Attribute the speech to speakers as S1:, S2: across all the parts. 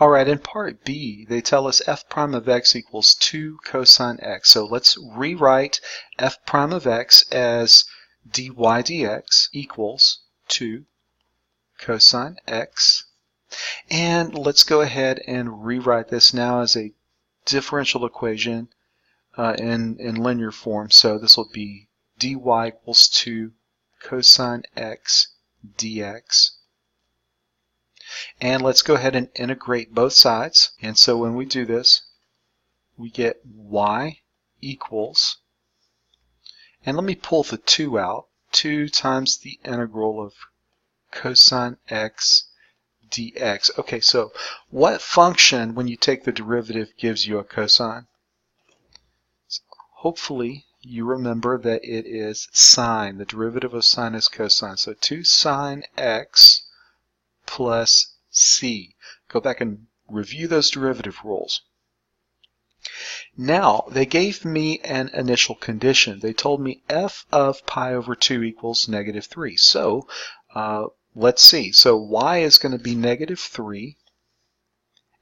S1: All right, in part B, they tell us f prime of x equals 2 cosine x. So let's rewrite f prime of x as dy dx equals 2 cosine x. And let's go ahead and rewrite this now as a differential equation in linear form. So this will be dy equals 2 cosine x dx. And let's go ahead and integrate both sides. And so when we do this, we get y equals, and let me pull the 2 out, 2 times the integral of cosine x dx. Okay, so what function, when you take the derivative, gives you a cosine? Hopefully you remember that it is sine. The derivative of sine is cosine. So 2 sine x plus c. Go back and review those derivative rules. Now, they gave me an initial condition. They told me f of pi over 2 equals negative 3. So let's see. So y is going to be negative 3,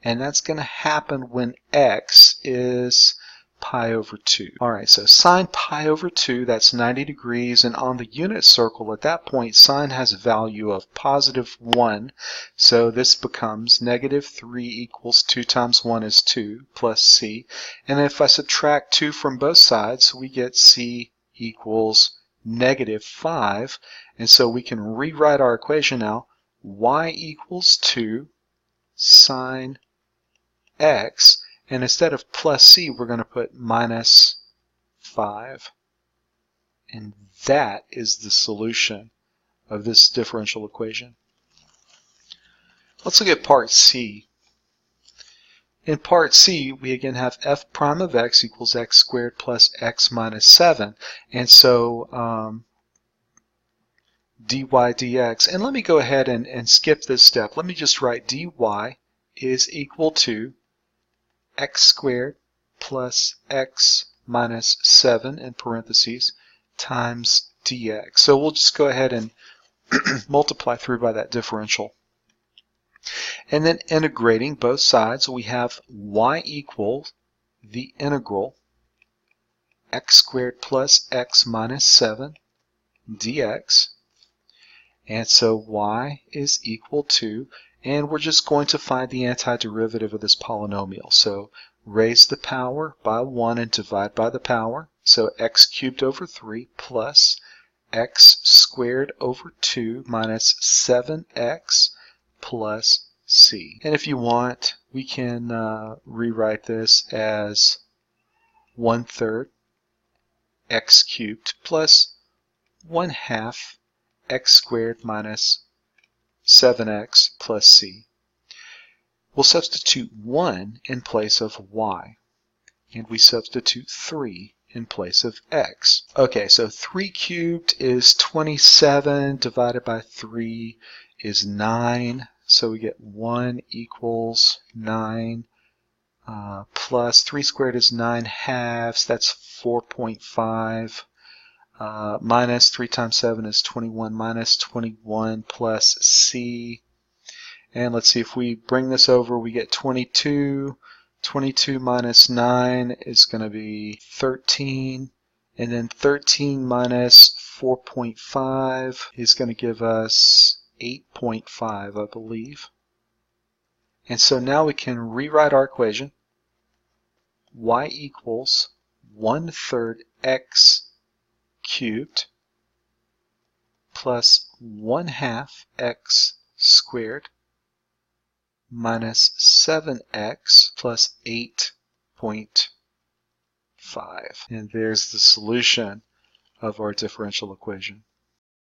S1: and that's going to happen when x is pi over 2. All right, so sine pi over 2, that's 90 degrees, and on the unit circle at that point, sine has a value of positive 1, so this becomes negative 3 equals 2 times 1 is 2 plus c, and if I subtract 2 from both sides, we get c equals negative 5, and so we can rewrite our equation now. Y equals 2 sine x, and instead of plus c, we're going to put minus 5. And that is the solution of this differential equation. Let's look at part C. In part C, we again have f prime of x equals x squared plus x minus 7. And so dy dx. And let me go ahead and skip this step. Let me just write dy is equal to x squared plus x minus 7 in parentheses times dx. So we'll just go ahead and multiply through by that differential. And then integrating both sides, we have y equals the integral x squared plus x minus 7 dx. And so y is equal to, and we're just going to find the antiderivative of this polynomial. So raise the power by 1 and divide by the power. So x cubed over 3 plus x squared over 2 minus 7x plus c. And if you want, we can rewrite this as 1/3 x cubed plus 1/2 x squared minus 7x plus c. We'll substitute 1 in place of y, and we substitute 3 in place of x. Okay, so 3 cubed is 27, divided by 3 is 9, so we get 1 equals 9, plus 3 squared is 9/2, that's 4.5. Minus 3 times 7 is 21, minus 21 plus c. And let's see, if we bring this over, we get 22. 22 minus 9 is going to be 13. And then 13 minus 4.5 is going to give us 8.5, I believe. And so now we can rewrite our equation. Y equals 1/3 x cubed plus 1/2 x squared minus 7x plus 8.5. And there's the solution of our differential equation.